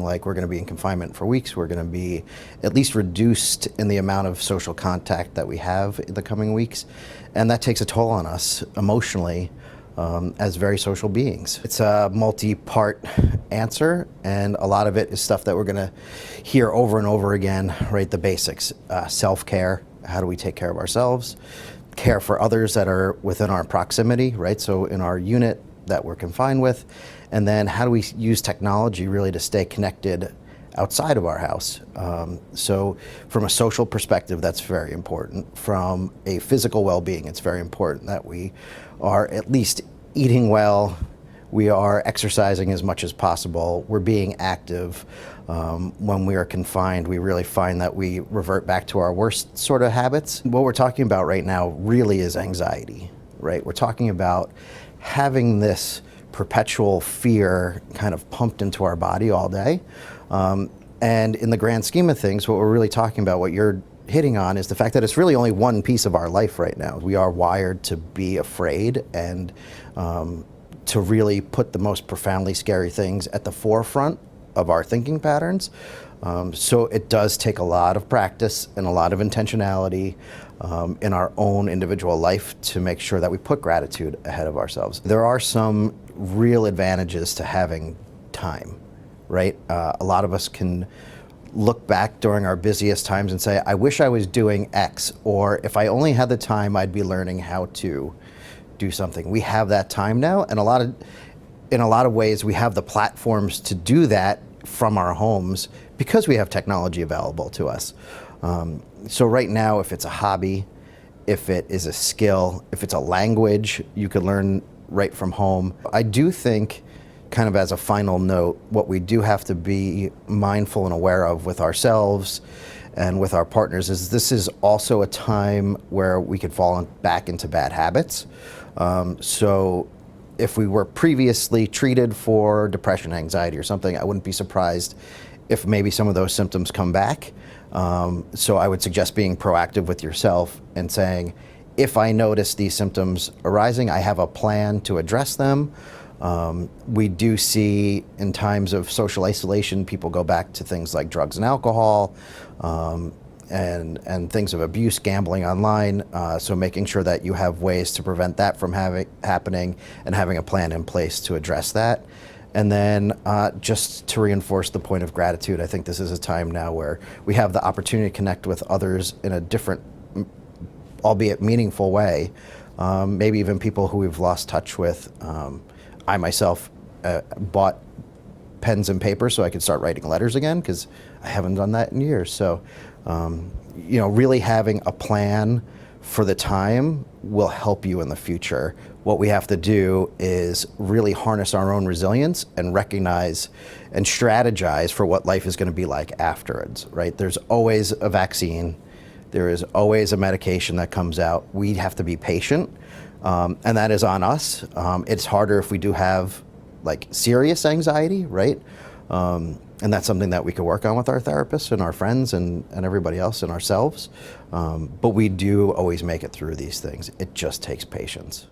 looking like we're going to be in confinement for weeks. We're going to be at least reduced in the amount of social contact that we have in the coming weeks. And that takes a toll on us emotionally as very social beings. It's a multi-part answer, and a lot of it is stuff that we're going to hear over and over again, right? The basics, self-care, how do we take care of ourselves, care for others that are within our proximity, right? So in our unit that we're confined with, and then how do we use technology really to stay connected outside of our house. So from a social perspective, that's very important. From a physical well-being, it's very important that we are at least eating well, we are exercising as much as possible, we're being active. When we are confined, we really find that we revert back to our worst sort of habits. What we're talking about right now really is anxiety, right? We're talking about having this perpetual fear kind of pumped into our body all day. And in the grand scheme of things, what we're really talking about, what you're hitting on, is the fact that it's really only one piece of our life right now. We are wired to be afraid and to really put the most profoundly scary things at the forefront of our thinking patterns. So it does take a lot of practice and a lot of intentionality in our own individual life to make sure that we put gratitude ahead of ourselves. There are some real advantages to having time, right? A lot of us can look back during our busiest times and say, I wish I was doing X, or if I only had the time, I'd be learning how to do something. We have that time now, and in a lot of ways, we have the platforms to do that from our homes because we have technology available to us. So right now, if it's a hobby, if it is a skill, if it's a language, you could learn right from home. I do think, kind of as a final note, what we do have to be mindful and aware of with ourselves and with our partners is this is also a time where we could fall back into bad habits. So if we were previously treated for depression, anxiety, or something, I wouldn't be surprised if maybe some of those symptoms come back. So I would suggest being proactive with yourself and saying, if I notice these symptoms arising, I have a plan to address them. We do see in times of social isolation, people go back to things like drugs and alcohol, and things of abuse, gambling online. So making sure that you have ways to prevent that from happening and having a plan in place to address that. And then just to reinforce the point of gratitude, I think this is a time now where we have the opportunity to connect with others in a different, albeit meaningful way, maybe even people who we've lost touch with. I myself bought pens and paper so I could start writing letters again, because I haven't done that in years. So, really having a plan for the time will help you in the future. What we have to do is really harness our own resilience and recognize and strategize for what life is going to be like afterwards, right? There's always a vaccine. There is always a medication that comes out. We have to be patient, and that is on us. It's harder if we do have like serious anxiety, right? And that's something that we could work on with our therapists and our friends and everybody else and ourselves. But we do always make it through these things. It just takes patience.